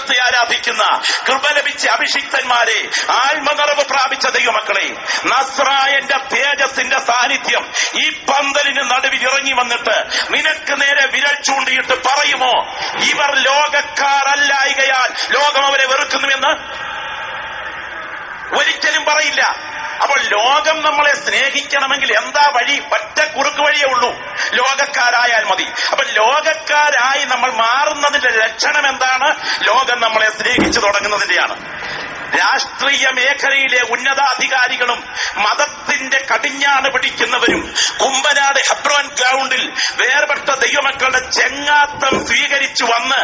ദൈവത്തെ ആരാധിക്കുന്ന കൃപ ലഭിച്ച അഭിഷിക്തന്മാരെ, ആത്മനിറവ് പ്രാപിച്ച ദൈവമക്കളെ, നസ്രായന്റെ തേജസ്സിന്റെ സാന്നിധ്യം ഈ പന്തലിന് നടുവിൽ ഇറങ്ങി വന്നിട്ട് നിനക്ക് നേരെ വിരൽ ചൂണ്ടിയിട്ട് പറയുമോ, ഇവർ ലോകക്കാരല്ലായകയാൽ ലോകം അവരെ വെറുക്കുന്നുവെന്ന്? ഒരിക്കലും പറയില്ല. അപ്പോൾ ലോകം നമ്മളെ സ്നേഹിക്കണമെങ്കിൽ എന്താ വഴി? ഒറ്റ കുറുക്ക് വഴിയേ ഉള്ളൂ, ലോകക്കാരായാൽ മതി. അപ്പൊ ലോകക്കാരായി നമ്മൾ മാറുന്നതിന്റെ ലക്ഷണം എന്താണ്? ലോകം നമ്മളെ സ്നേഹിച്ചു തുടങ്ങുന്നതിന്റെയാണ്. രാഷ്ട്രീയ മേഖലയിലെ ഉന്നതാധികാരികളും മതത്തിന്റെ കടിഞ്ഞാണ് പിടിക്കുന്നവരും കുമ്പനാട് ഹെബ്രോൻ ഗ്രൗണ്ടിൽ വേർപെട്ട ദൈവമക്കളുടെ ചെങ്ങാത്തം സ്വീകരിച്ചു വന്ന്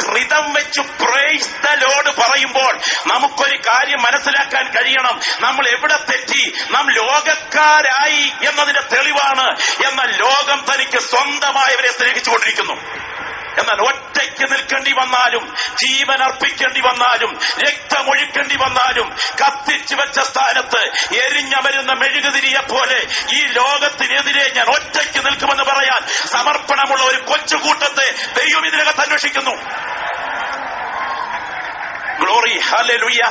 ഹൃദം വെച്ച് പ്രൈസ് ദ ലോർഡ് പറയുമ്പോൾ നമുക്കൊരു കാര്യം മനസ്സിലാക്കാൻ കഴിയണം. നമ്മൾ എവിടെ തെറ്റി? നാം ലോകക്കാരായി എന്നതിന്റെ തെളിവാണ്. എന്നാൽ ലോകം തനിക്ക് സ്വന്തമായവരെ സ്നേഹിച്ചുകൊണ്ടിരിക്കുന്നു. എന്നാൽ ഒറ്റയ്ക്ക് നിൽക്കേണ്ടി വന്നാലും, ജീവൻ അർപ്പിക്കേണ്ടി വന്നാലും, രക്തമൊഴിക്കേണ്ടി വന്നാലും, കത്തിച്ചു വെച്ച സ്ഥാനത്ത് എരിഞ്ഞമരുന്ന മെഴുകുതിരിയെ പോലെ ഈ ലോകത്തിനെതിരെ ഞാൻ ഒറ്റയ്ക്ക് നിൽക്കുമെന്ന് പറയാൻ സമർപ്പണമുള്ള ഒരു കൊച്ചുകൂട്ടത്തെ ദൈവം ഇതിനകത്ത് അന്വേഷിക്കുന്നു. Glory, hallelujah.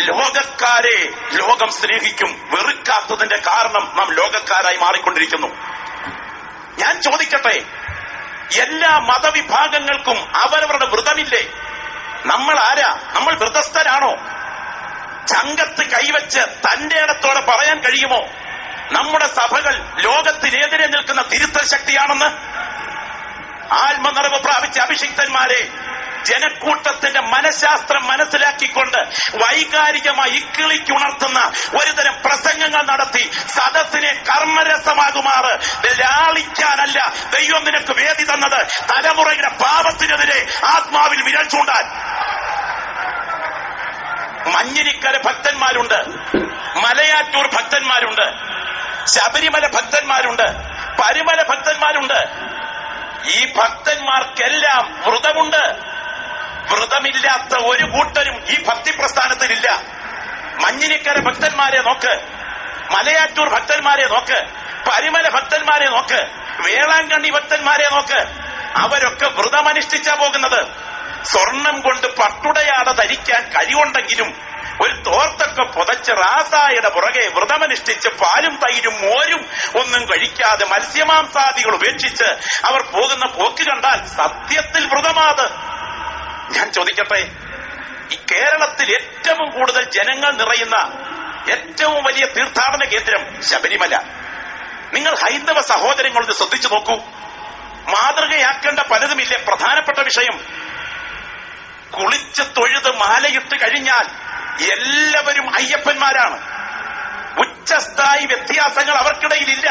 ലോകക്കാരെ ലോകം സ്നേഹിക്കും. വെറുക്കാത്തതിന്റെ കാരണം നാം ലോകക്കാരായി മാറിക്കൊണ്ടിരിക്കുന്നു. ഞാൻ ചോദിക്കട്ടെ, എല്ലാ മതവിഭാഗങ്ങൾക്കും അവരവരുടെ വ്രതമില്ലേ? നമ്മൾ ആരാ? നമ്മൾ വ്രതസ്ഥരാണോ? ചങ്കത്ത് കൈവച്ച് തന്റെ ഇടത്തോടെ പറയാൻ കഴിയുമോ നമ്മുടെ സഭകൾ ലോകത്തിനെതിരെ നിൽക്കുന്ന തിരുത്തൽ ശക്തിയാണെന്ന്? ആത്മനിറവ് പ്രാപിച്ച അഭിഷിക്തന്മാരെ, ജനക്കൂട്ടത്തിന്റെ മനഃശാസ്ത്രം മനസ്സിലാക്കിക്കൊണ്ട് വൈകാരികമായി ഇക്കിളിക്കുണർത്തുന്ന ഒരുതരം പ്രസംഗങ്ങൾ നടത്തി സദസ്സിനെ കർമ്മരസമാകുമാറ് ലാളിക്കാനല്ല ദൈവം നിനക്ക് വേദി തന്നത്, തലമുറയുടെ പാപത്തിനെതിരെ ആത്മാവിൽ വിരൽ ചൂണ്ടാൻ. മഞ്ഞിനിക്കര ഭക്തന്മാരുണ്ട്, മലയാറ്റൂർ ഭക്തന്മാരുണ്ട്, ശബരിമല ഭക്തന്മാരുണ്ട്, പരുമല ഭക്തന്മാരുണ്ട്. ഈ ഭക്തന്മാർക്കെല്ലാം വ്രതമുണ്ട്. വ്രതമില്ലാത്ത ഒരു കൂട്ടരും ഈ ഭക്തി പ്രസ്ഥാനത്തിലില്ല. മഞ്ഞിനിക്കര ഭക്തന്മാരെ നോക്ക്, മലയാറ്റൂർ ഭക്തന്മാരെ നോക്ക്, പരുമല ഭക്തന്മാരെ നോക്ക്, വേളാങ്കണ്ണി ഭക്തന്മാരെ നോക്ക്. അവരൊക്കെ വ്രതമനുഷ്ഠിച്ചാ പോകുന്നത്. സ്വർണം കൊണ്ട് പട്ടുടയാട ധരിക്കാൻ കഴിവുണ്ടെങ്കിലും ഒരു തോർത്തൊക്കെ പുതച്ച് റാസായുടെ പുറകെ വ്രതമനുഷ്ഠിച്ച് പാലും തൈരും മോരും ഒന്നും കഴിക്കാതെ മത്സ്യമാംസാദികൾ ഉപേക്ഷിച്ച് അവർ പോകുന്ന പോക്ക് കണ്ടാൽ സത്യത്തിൽ വ്രതമാത്. ഞാൻ ചോദിക്കട്ടെ, ഈ കേരളത്തിൽ ഏറ്റവും കൂടുതൽ ജനങ്ങൾ നിറയുന്ന ഏറ്റവും വലിയ തീർത്ഥാടന കേന്ദ്രം ശബരിമല. നിങ്ങൾ ഹൈന്ദവ സഹോദരങ്ങളൊന്ന് ശ്രദ്ധിച്ചു നോക്കൂ. മാതൃകയാക്കേണ്ട പലതുമില്ലേ? പ്രധാനപ്പെട്ട വിഷയം, കുളിച്ച് തൊഴുത് മാലയിട്ട് കഴിഞ്ഞാൽ എല്ലാവരും അയ്യപ്പന്മാരാണ്. ഉച്ചസ്ഥായി വ്യത്യാസങ്ങൾ അവർക്കിടയിലില്ല.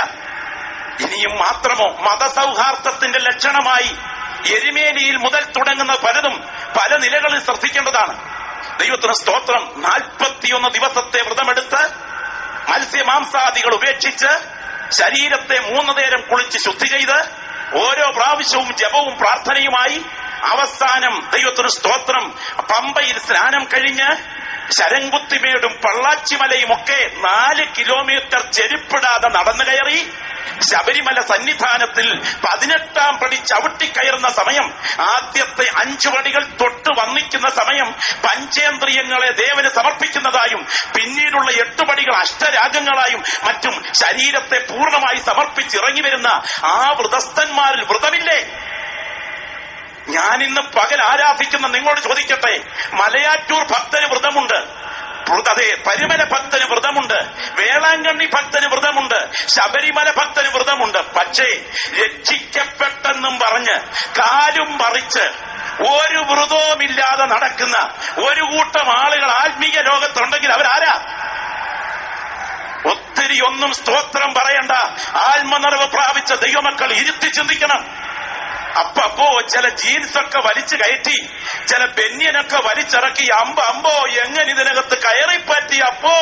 ഇനിയും മാത്രമോ? മതസൗഹാർദ്ദത്തിന്റെ ലക്ഷണമായി എരുമേലിയിൽ മുതൽ തുടങ്ങുന്ന പലതും പല നിലകളിൽ ശ്രദ്ധിക്കേണ്ടതാണ്. ദൈവത്തിന് സ്തോത്രം. 41 ദിവസത്തെ വ്രതമെടുത്ത് മത്സ്യമാംസാദികൾ ഉപേക്ഷിച്ച് ശരീരത്തെ 3 നേരം കുളിച്ച് ശുദ്ധി ചെയ്ത് ഓരോ പ്രാവശ്യവും ജപവും പ്രാർത്ഥനയുമായി അവസാനം ദൈവത്തിന് സ്തോത്രം പമ്പയിൽ സ്നാനം കഴിഞ്ഞ് ശരംകുത്തിമേടും പള്ളാച്ചിമലയും ഒക്കെ 4 കിലോമീറ്റർ ചെരുപ്പിടാതെ നടന്നു കയറി ശബരിമല സന്നിധാനത്തിൽ 18ാം പടി ചവിട്ടിക്കയറുന്ന സമയം, ആദ്യത്തെ 5 പടികൾ തൊട്ട് വന്നിക്കുന്ന സമയം പഞ്ചേന്ദ്രിയങ്ങളെ ദേവന് സമർപ്പിക്കുന്നതായും പിന്നീടുള്ള 8 പടികൾ അഷ്ടരാഗങ്ങളായും മറ്റും ശരീരത്തെ പൂർണ്ണമായി സമർപ്പിച്ചിറങ്ങി വരുന്ന ആ വ്രതസ്ഥന്മാരിൽ വ്രതമില്ലേ? ഞാൻ ഇന്ന് പകൽ ആരാധിക്കുന്ന നിങ്ങളോട് ചോദിക്കട്ടെ, മലയാറ്റൂർ ഭക്തന് വ്രതമുണ്ട്, അതെ, പരുമല ഭക്തന് വ്രതമുണ്ട്, വേളാങ്കണ്ണി ഭക്തന് വ്രതമുണ്ട്, ശബരിമല ഭക്തന് വ്രതമുണ്ട്. പക്ഷേ രക്ഷിക്കപ്പെട്ടെന്നും പറഞ്ഞ് കാലും പറിച്ച് ഒരു വ്രതവുമില്ലാതെ നടക്കുന്ന ഒരു കൂട്ടം ആളുകൾ ആത്മീയ ലോകത്തുണ്ടെങ്കിൽ അവരാരാ? ഒത്തിരി ഒന്നും സ്തോത്രം പറയണ്ട. ആത്മനിറവ് പ്രാപിച്ച ദൈവമക്കൾ ഇരുത്തി ചിന്തിക്കണം. അപ്പോ ചില ജീൻസൊക്കെ വലിച്ചു കയറ്റി, ചില ബെന്യനൊക്കെ വലിച്ചിറക്കി, അമ്പോ എങ്ങനെ ഇതിനകത്ത് കയറിപ്പറ്റി അപ്പോ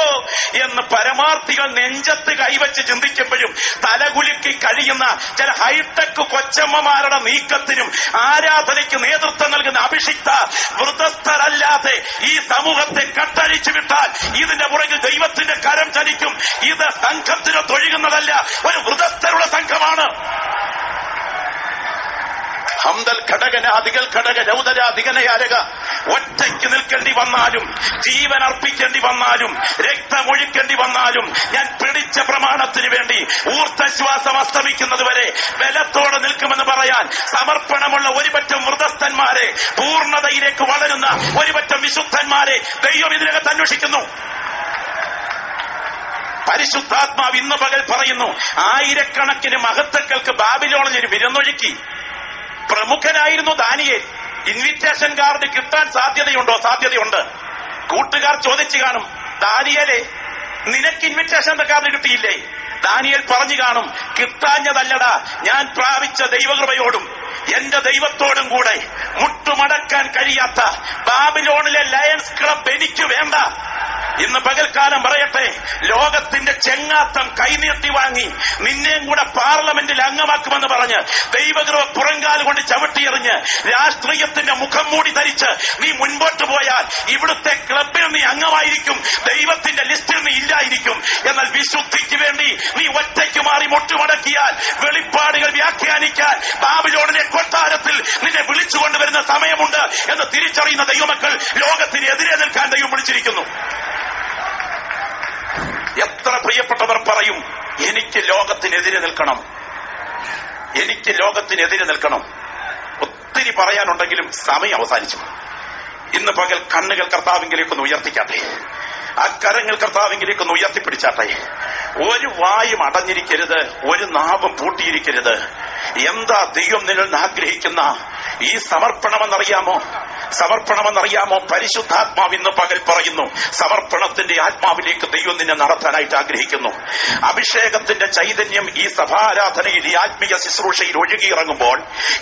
എന്ന് പരമാർത്ഥികൾ നെഞ്ചത്ത് കൈവച്ച് ചിന്തിക്കുമ്പോഴും തലകുലുക്കി കഴിയുന്ന ചില ഹൈടെക് കൊച്ചമ്മമാരുടെ നീക്കത്തിനും ആരാധനയ്ക്ക് നേതൃത്വം നൽകുന്ന അഭിഷിക്ത വ്രതസ്ഥരല്ലാതെ ഈ സമൂഹത്തെ കട്ടഴിച്ചു വിട്ടാൽ ഇതിന്റെ പുറകിൽ ദൈവത്തിന്റെ കരം ചലിക്കും. ഇത് സംഘത്തിന് തൊഴുകുന്നതല്ല, ഒരു വ്രതസ്ഥരുടെ സംഘമാണ്. ഹംദൽ ഘടകനാദികൾ ഘടക രൗദരാധികനയാരക. ഒറ്റയ്ക്ക് നിൽക്കേണ്ടി വന്നാലും, ജീവൻ അർപ്പിക്കേണ്ടി വന്നാലും, രക്തമൊഴിക്കേണ്ടി വന്നാലും, ഞാൻ പിടിച്ച പ്രമാണത്തിന് വേണ്ടി ഊർദ്ധശ്വാസം അസ്തമിക്കുന്നത് വരെ ബലത്തോടെ നിൽക്കുമെന്ന് പറയാൻ സമർപ്പണമുള്ള ഒരുപറ്റം വൃതസ്ഥന്മാരെ, പൂർണ്ണതയിലേക്ക് വളരുന്ന ഒരുപറ്റം വിശുദ്ധന്മാരെ ദൈവം ഇതിനകത്ത് അന്വേഷിക്കുന്നു. പരിശുദ്ധാത്മാവ് ഇന്ന് പകൽ പറയുന്നു, ആയിരക്കണക്കിന് മഹത്തുക്കൾക്ക് ബാബിലോണിൽ ഒരു വിരുന്നൊഴുക്കി. പ്രമുഖനായിരുന്നു ദാനിയേൽ. ഇൻവിറ്റേഷൻ കാർഡ് കിട്ടാൻ സാധ്യതയുണ്ടോ? സാധ്യതയുണ്ട്. കൂട്ടുകാർ ചോദിച്ചു കാണും, ദാനിയേലേ നിനക്ക് ഇൻവിറ്റേഷൻ കാർഡ് കിട്ടിയില്ലേ? ദാനിയേൽ പറഞ്ഞു കാണും, കിട്ടാഞ്ഞതല്ലടാ, ഞാൻ പ്രാപിച്ച ദൈവകൃപയോടും എന്റെ ദൈവത്തോടും കൂടെ മുട്ടുമടക്കാൻ കഴിയാത്ത ബാബിലോണിലെ ലയൺസ് ക്ലബ് എനിക്ക് വേണ്ട. ഇന്ന് പകൽക്കാലം പറയട്ടെ, ലോകത്തിന്റെ ചെങ്ങാത്തം കൈനീട്ടി വാങ്ങി നിന്നെയും കൂടെ പാർലമെന്റിൽ അംഗമാക്കുമെന്ന് പറഞ്ഞ് ദൈവകൃപ പുറങ്കാല് കൊണ്ട് ചവിട്ടിയെറിഞ്ഞ് രാഷ്ട്രീയത്തിന്റെ മുഖം മൂടി ധരിച്ച് നീ മുൻപോട്ട് പോയാൽ ഇവിടുത്തെ ക്ലബിൽ നീ അംഗമായിരിക്കും, ദൈവത്തിന്റെ ലിസ്റ്റിൽ നീ ഇല്ലായിരിക്കും. എന്നാൽ വിശുദ്ധിക്ക് വേണ്ടി നീ ഒറ്റയ്ക്ക് മാറി മുട്ടുമടക്കിയാൽ, വെളിപ്പാടുകൾ വ്യാഖ്യാനിക്കാൻ ബാബിലോണിലെ കൊട്ടാരത്തിൽ നിന്നെ വിളിച്ചുകൊണ്ടുവരുന്ന സമയമുണ്ട് എന്ന് തിരിച്ചറിയുന്ന ദൈവമക്കൾ ലോകത്തിന് എതിരെ നിൽക്കാൻ ദൈവം വിളിച്ചിരിക്കുന്നു. എത്ര പ്രിയപ്പെട്ടവർ പറയും, എനിക്ക് ലോകത്തിനെതിരെ നിൽക്കണം, എനിക്ക് ലോകത്തിനെതിരെ നിൽക്കണം. ഒത്തിരി പറയാനുണ്ടെങ്കിലും സമയം അവസാനിച്ചു. ഇന്ന് പകൽ കണ്ണുകൾ കർത്താവിങ്കിലേക്കൊന്ന് ഉയർത്തിക്കാട്ടെ, ആ കരങ്ങൾ കർത്താവിങ്കിലേക്കൊന്ന് ഉയർത്തിപ്പിടിച്ചാട്ടെ. ഒരു വായും അടഞ്ഞിരിക്കരുത്, ഒരു നാവും പൂട്ടിയിരിക്കരുത്. എന്താ ദൈവം നിന്നിൽ ആഗ്രഹിക്കുന്ന ഈ സമർപ്പണമെന്നറിയാമോ? സമർപ്പണമെന്നറിയാമോ? പരിശുദ്ധാത്മാവ് ഇന്ന് പകൽ പറയുന്നു, സമർപ്പണത്തിന്റെ ആത്മാവിലേക്ക് ദൈവം നിന്നെ നടത്താനായിട്ട് ആഗ്രഹിക്കുന്നു. അഭിഷേകത്തിന്റെ ചൈതന്യം ഈ സഭാരാധനയിൽ, ഈ ആത്മീയ ശുശ്രൂഷയിൽ ഒഴുകിയിറങ്ങുമ്പോൾ,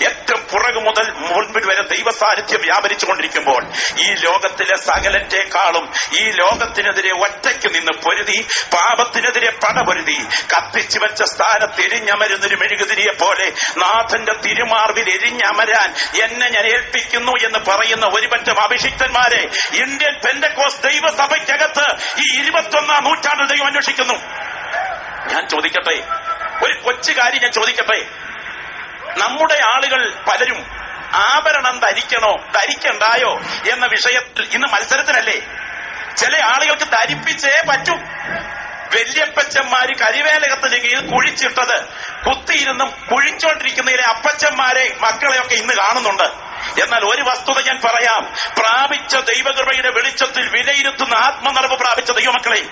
ഏറ്റവും പുറകു മുതൽ മുൻപിൽ വരെ ദൈവസാന്നിധ്യം വ്യാപരിച്ചുകൊണ്ടിരിക്കുമ്പോൾ, ഈ ലോകത്തിലെ സകലന്റെക്കാളും ഈ ലോകത്തിനെതിരെ ഒറ്റയ്ക്ക് നിന്ന് പൊരുതി, പാപത്തിനെതിരെ പടപൊരുതി, കത്തിച്ചു വെച്ച സ്ഥാനത്ത് എരിഞ്ഞമരുന്നൊരു മെഴുകുതിരിയെ പോലെ നാഥന്റെ തിരുമാർവിൽ എരിഞ്ഞമരാൻ എന്നെ ഞാൻ ഏൽപ്പിക്കുന്നു എന്ന് പറയുന്ന ഒരുപറ്റം അഭിഷിക്തന്മാരെ ഇന്ത്യൻ പെന്തക്കോസ്ത് ദൈവസഭയ്ക്കകത്ത് ഈ 21ാം നൂറ്റാണ്ടിൽ ദൈവം അന്വേഷിക്കുന്നു. ഞാൻ ചോദിക്കട്ടെ, ഒരു കൊച്ചു കാര്യം ഞാൻ ചോദിക്കട്ടെ. നമ്മുടെ ആളുകൾ പലരും ആഭരണം ധരിക്കണോ ധരിക്കണ്ടായോ എന്ന വിഷയത്തിൽ ഇന്ന് മത്സരത്തിനല്ലേ? ചില ആളുകൾക്ക് ധരിപ്പിച്ചേ പറ്റൂ. വല്യപ്പച്ചന്മാര് കരിവേലകത്തിന് കീഴിൽ കുഴിച്ചിട്ടത് കുത്തിയിരുന്നും കുഴിച്ചോണ്ടിരിക്കുന്നതിലെ അപ്പച്ചന്മാരെ, മക്കളെയൊക്കെ ഇന്ന് കാണുന്നുണ്ട്. എന്നാൽ ഒരു വസ്തുത ഞാൻ പറയാം, പ്രാപിച്ച ദൈവകൃപയുടെ വെളിച്ചത്തിൽ വിലയിരുത്തുന്ന ആത്മനിറവ് പ്രാപിച്ച ദൈവമക്കളെ,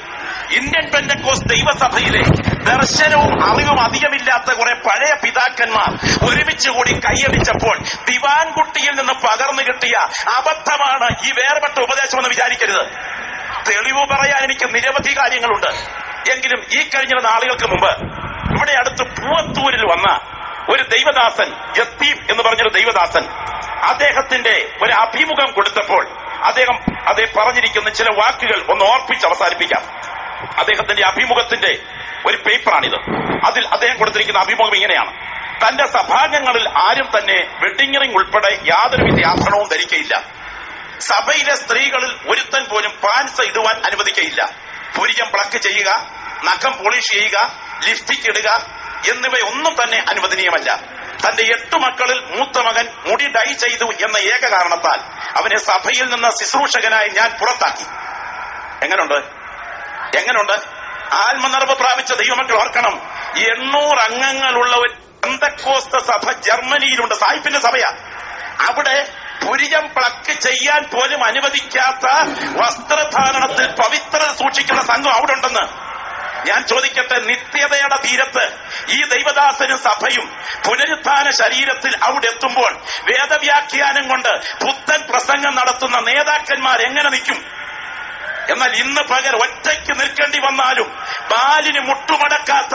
ഇന്ത്യൻ പെന്തക്കോസ്ത് ദൈവസഭയിലെ ദർശനവും അറിവും അധികമില്ലാത്ത കുറെ പഴയ പിതാക്കന്മാർ ഒരുമിച്ച് കൂടി കൈയടിച്ചപ്പോൾ ദിവാൻകുട്ടിയിൽ നിന്ന് പകർന്നു കിട്ടിയ അബദ്ധമാണ് ഈ വേർപെട്ട ഉപദേശമെന്ന് വിചാരിക്കരുത്. തെളിവ് പറയാൻ എനിക്ക് നിരവധി കാര്യങ്ങളുണ്ട്. എങ്കിലും ഈ കഴിഞ്ഞ നാളുകൾക്ക് മുമ്പ് ഇവിടെ അടുത്ത് പൂവത്തൂരിൽ വന്ന ഒരു ദൈവദാസൻ, യത്തീം എന്ന് പറഞ്ഞൊരു ദൈവദാസൻ, അദ്ദേഹത്തിന്റെ ഒരു അഭിമുഖം കൊടുത്തപ്പോൾ അദ്ദേഹം പറഞ്ഞിരിക്കുന്ന ചില വാക്കുകൾ ഒന്ന് ഓർപ്പിച്ച് അവസാനിപ്പിക്കാം. അദ്ദേഹത്തിന്റെ അഭിമുഖത്തിന്റെ ഒരു പേപ്പറാണിത്. അതിൽ അദ്ദേഹം കൊടുത്തിരിക്കുന്ന അഭിമുഖം ഇങ്ങനെയാണ്: തന്റെ സഭാംഗങ്ങളിൽ ആരും തന്നെ വെഡിങ് റിംഗ് ഉൾപ്പെടെ യാതൊരുവിധ ആഭരണവും ധരിക്കയില്ല. സഭയിലെ സ്ത്രീകളിൽ ഒരുത്തൻ പോലും പാൻസ് ഇടുവാൻ അനുവദിക്കയില്ല. പുരികം പ്ലക്ക് ചെയ്യുക, നഖം പോളിഷ് ചെയ്യുക, ലിപ്സ്റ്റിക് ഇടുക എന്നിവയൊന്നും തന്നെ അനുവദനീയമല്ല. തന്റെ 8 മക്കളിൽ മൂത്ത മകൻ മുടി ഡൈ ചെയ്തു എന്ന ഏക കാരണത്താൽ അവനെ സഭയിൽ നിന്ന് ശുശ്രൂഷകനായി ഞാൻ പുറത്താക്കി. എങ്ങനുണ്ട്? ആത്മനിറവ് പ്രാപിച്ച ദൈവമക്കൾ ഓർക്കണം, 800 അംഗങ്ങളുള്ള ഒരു പെന്തക്കോസ്ത് സഭ ജർമ്മനിയിലുണ്ട്. സായിപ്പിന്റെ സഭയാ. അവിടെ പുരികം പ്ലക്ക് ചെയ്യാൻ പോലും അനുവദിക്കാത്ത വസ്ത്രധാരണത്തിൽ പവിത്രത സൂക്ഷിക്കുന്ന സംഘം അവിടെ ഉണ്ടെന്ന്. ഞാൻ ചോദിക്കട്ടെ, നിത്യതയുടെ തീരത്ത് ഈ ദൈവദാസനും സഭയും പുനരുത്ഥാന ശരീരത്തിൽ അവിടെ എത്തുമ്പോൾ വേദവ്യാഖ്യാനം കൊണ്ട് പുത്തൻ പ്രസംഗം നടത്തുന്ന നേതാക്കന്മാർ എങ്ങനെ നിൽക്കും? എന്നാൽ ഇന്ന് പകൽ ഒറ്റയ്ക്ക് നിൽക്കേണ്ടി വന്നാലും ബാലിന് മുട്ടുമടക്കാത്ത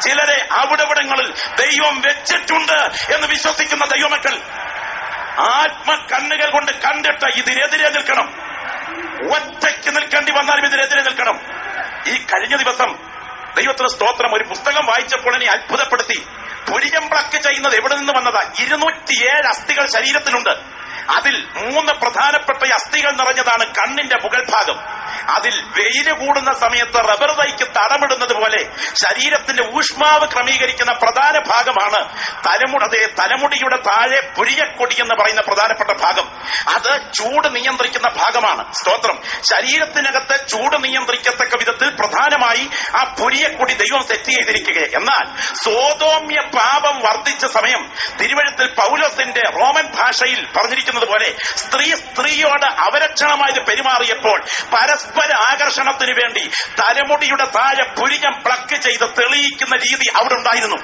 ചിലരെ അവിടെവിടങ്ങളിൽ ദൈവം വെച്ചിട്ടുണ്ട് എന്ന് വിശ്വസിക്കുന്ന ദൈവമക്കൾ ആത്മകണ്ണുകൾ കൊണ്ട് കണ്ടിട്ട് ഇതിനെതിരെ നിൽക്കണം. ഒറ്റയ്ക്ക് നിൽക്കേണ്ടി വന്നാലും ഇതിനെതിരെ നിൽക്കണം. ഈ കഴിഞ്ഞ ദിവസം ദൈവത്തിന് സ്തോത്രം, ഒരു പുസ്തകം വായിച്ചപ്പോൾ എന്നെ അത്ഭുതപ്പെടുത്തി. പുരികം പ്ലക്ക് ചെയ്യുന്നത് എവിടെ നിന്ന് വന്നതാ? 207 അസ്ഥികൾ ശരീരത്തിലുണ്ട്. അതിൽ 3 പ്രധാനപ്പെട്ട അസ്ഥികൾ നിറഞ്ഞതാണ് കണ്ണിന്റെ മുകൾ ഭാഗം. അതിൽ വെയില് കൂടുന്ന സമയത്ത് റബ്ബർ തൈക്ക് തടമിടുന്നത് പോലെ ശരീരത്തിന്റെ ഊഷ്മാവ് ക്രമീകരിക്കുന്ന പ്രധാന ഭാഗമാണ് തലമുടിയുടെ താഴെ പുരിയക്കൊടി എന്ന് പറയുന്ന പ്രധാനപ്പെട്ട ഭാഗം. അത് ചൂട് നിയന്ത്രിക്കുന്ന ഭാഗമാണ്. സ്തോത്രം. ശരീരത്തിനകത്ത് ചൂട് നിയന്ത്രിക്കത്തക്ക വിധത്തിൽ പ്രധാനമായി ആ പുരിയക്കൊടി ദൈവം സെറ്റ് ചെയ്തിരിക്കുകയാണ്. എന്നാൽ സോതോമ്യ പാപം വർദ്ധിച്ച സമയം തിരുവഴുത്തിൽ പൗലോസിന്റെ റോമൻ ഭാഷയിൽ പറഞ്ഞിരിക്കുന്നത് പോലെ സ്ത്രീയോട് അവരക്ഷണമായത് പെരുമാറിയപ്പോൾ പരസ്പര ആകർഷണത്തിന് വേണ്ടി തലമുടിയുടെ താഴെ പുരികം പ്ലക്ക് ചെയ്ത് തെളിയിക്കുന്ന രീതി അവിടെ ഉണ്ടായിരുന്നു.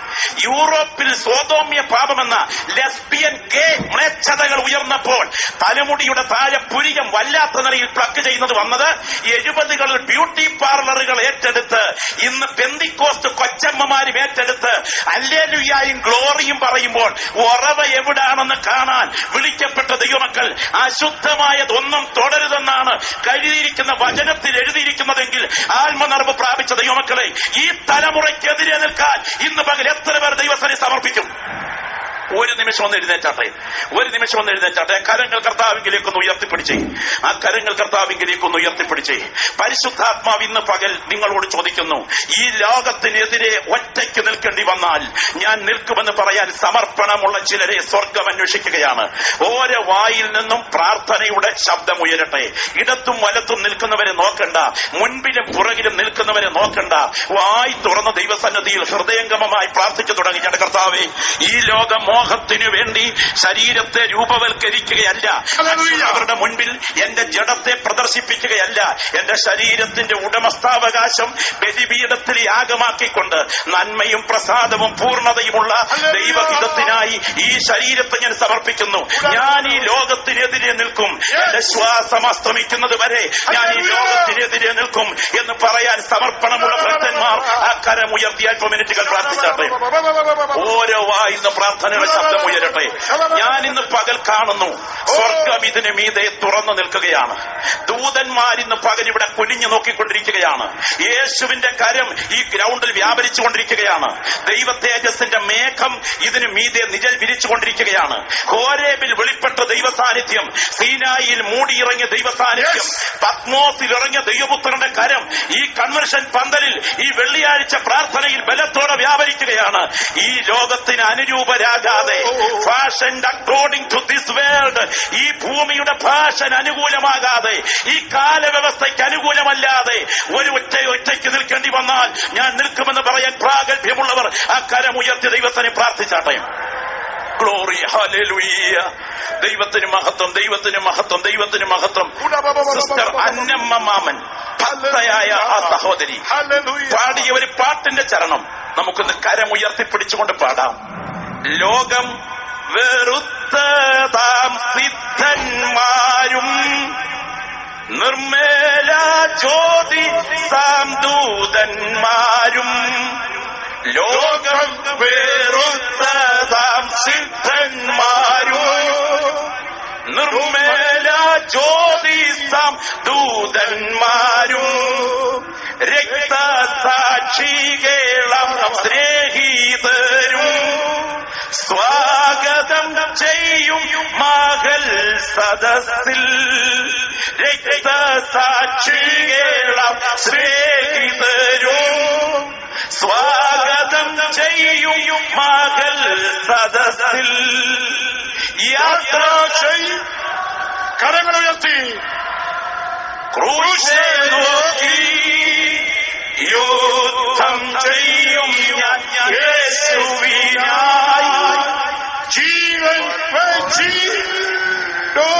യൂറോപ്പിൽ സോതോമ്യ പാപമെന്ന ലെസ്ബിയൻ ഗേ മ്ലേച്ഛതകൾ ഉയർന്നപ്പോൾ തലമുടിയുടെ താഴെ പുരികം വല്ലാത്ത നിലയിൽ പ്ലക്ക് ചെയ്യുന്നത് വന്നത് 70കളിൽ ബ്യൂട്ടി പാർലറുകൾ ഏറ്റെടുത്ത് ഇന്ന് പെന്തിക്കോസ്റ്റ് കൊച്ചമ്മമാരും ഏറ്റെടുത്ത് ഹല്ലേലൂയയും ഗ്ലോറിയും പറയുമ്പോൾ ഉറവ എവിടാണെന്ന് കാണാൻ വിളിക്കപ്പെട്ട ദൈവമക്കൾ അശുദ്ധമായതൊന്നും തുടരുതെന്നാണ് കരുതിയിരിക്കുന്ന വചനത്തിൽ എഴുതിയിരിക്കുന്നതെങ്കിൽ ആത്മനിറവ് പ്രാപിച്ച ദൈവമക്കളെ, ഈ തലമുറയ്ക്കെതിരെ നിൽക്കാൻ ഇന്ന് പകൽ എത്ര പേർ ദൈവസന്നിധിയിൽ സമർപ്പിക്കും? ഒരു നിമിഷം ഒന്ന് എഴുന്നേറ്റാട്ടെ. കരങ്ങൾ കർത്താവിങ്കിലേക്കൊന്ന് ഉയർത്തിപ്പിടിച്ചേ. ആ കരങ്ങൾ കർത്താവിങ്കിലേക്കൊന്ന് ഉയർത്തിപ്പിടിച്ചേ. പരിശുദ്ധാത്മാവ് ഇന്ന് പകൽ നിങ്ങളോട് ചോദിക്കുന്നു, ഈ ലോകത്തിനെതിരെ ഒറ്റയ്ക്ക് നിൽക്കേണ്ടി വന്നാൽ ഞാൻ നിൽക്കുമെന്ന് പറയാൻ സമർപ്പണമുള്ള ചിലരെ സ്വർഗം അന്വേഷിക്കുകയാണ്. ഓരോ വായിൽ നിന്നും പ്രാർത്ഥനയുടെ ശബ്ദം ഉയരട്ടെ. ഇടത്തും വലത്തും നിൽക്കുന്നവരെ നോക്കണ്ട, മുൻപിലും പുറകിലും നിൽക്കുന്നവരെ നോക്കണ്ട. വായി തുറന്ന ദൈവസന്നിധിയിൽ ഹൃദയംഗമമായി പ്രാർത്ഥിച്ചു തുടങ്ങി. ഞാൻ കർത്താവേ, ഈ ലോകം മോഹത്തിനു വേണ്ടി ശരീരത്തെ രൂപവൽക്കരിക്കുകയല്ല, അവരുടെ മുൻപിൽ എന്റെ ജഡത്തെ പ്രദർശിപ്പിക്കുകയല്ല, എന്റെ ശരീരത്തിന്റെ ഉടമസ്ഥാവകാശം ബലിപീഠത്തിൽ യാഗമാക്കിക്കൊണ്ട് നന്മയും പ്രസാദവും പൂർണ്ണതയുമുള്ള ദൈവഹിതത്തിനായി ഈ ശരീരത്തെ ഞാൻ സമർപ്പിക്കുന്നു. ഞാൻ ഈ ലോകത്തിനെതിരെ നിൽക്കും, എന്റെ ശ്വാസം അസ്തമിക്കുന്നത് വരെ ഞാൻ ഈ ലോകത്തിനെതിരെ നിൽക്കും എന്ന് പറയാൻ സമർപ്പണമുള്ള ഭക്തന്മാർ ആ കരമുയർത്തി അല്പ മിനിറ്റുകൾ പ്രാർത്ഥിച്ചാട്ടെ. ഓരോ വായിന്ന് പ്രാർത്ഥനയുടെ ശബ്ദം ഉയരട്ടെ. ഞാൻ ഇന്ന് പകൽ കാണുന്നു, സ്വർഗം ഇതിന് മീതെ തുറന്നു നിൽക്കുകയാണ്. ദൂതന്മാരിന്ന് പകൽ ഇവിടെ കുനിഞ്ഞു നോക്കിക്കൊണ്ടിരിക്കുകയാണ്. യേശുവിന്റെ കരം ഈ ഗ്രൗണ്ടിൽ വ്യാപരിച്ചുകൊണ്ടിരിക്കുകയാണ്. ദൈവ തേജസ്സിന്റെ മേഘം ഇതിന് മീതെ നിഴൽ വിരിച്ചുകൊണ്ടിരിക്കുകയാണ്. ഹോരേബിൽ വെളിപ്പെട്ട ദൈവ സാന്നിധ്യം, സീനായിൽ മൂടിയിറങ്ങിയ ദൈവ സാന്നിധ്യം, പത്മോസിൽ ഇറങ്ങിയ ദൈവപുത്രന്റെ കരം ഈ കൺവെൻഷൻ പന്തലിൽ ഈ വെള്ളിയാഴ്ച പ്രാർത്ഥനയിൽ ബലത്തോടെ വ്യാപരിക്കുകയാണ്. ഈ ലോകത്തിന് അനുരൂപരാകാതെ, fashion according to this world, ഈ ഭൂമിയുടെ ഫാഷൻ അനുകൂലമാകാതെ, ഈ കാലവ്യവസ്ഥയ്ക്ക് അനുകൂലമല്ലാതെ ഒരു ഒറ്റയ്ക്ക് നിൽക്കേണ്ടി വന്നാൽ ഞാൻ നിൽക്കുമെന്ന് പറയാൻ പ്രാഗൽഭ്യമുള്ളവർ ആ കരമുയർത്തി ദൈവത്തിനെ പ്രാർത്ഥിച്ചാട്ടെ. Glory, hallelujah. ദൈവത്തിന് മഹത്വം, ദൈവത്തിന് മഹത്വം, ദൈവത്തിന് മഹത്വം. സിസ്റ്റർ അന്നമ്മ മാമൻ, ഭക്തയായ ആ സഹോദരി പാടിയ ഒരു പാട്ടിന്റെ ചരണം നമുക്കൊന്ന് കരമുയർത്തിപ്പിടിച്ചുകൊണ്ട് പാടാം. ലോകം വെറുത്തതാം സിദ്ധന്മാരും നിർമ്മല ജ്യോതി സാംദൂതന്മാരും, ലോകം വെറുത്തതാം സിദ്ധന്മാരും നിർമ്മല ജ്യോതി സാംദൂതന്മാരും, രക്തസാക്ഷികേളം സ്നേഹിതരും സ്വാഗതം ചെയ്യും മകൾ സദസ്സിൽ, രക്തസാക്ഷികേളം സ്നേഹിതരും സ്വാഗതം ചെയ്യും മകൾ സദസ്സിൽ. യാത്ര ചെയ്യും കരങ്ങൾ ഉയർത്തി ക്രൂശേ നോക്കി യുദ്ധം ചെയ്യും ഞാൻ യേശുവിനായി, ജീവൻ വെച്ചിട്ടോ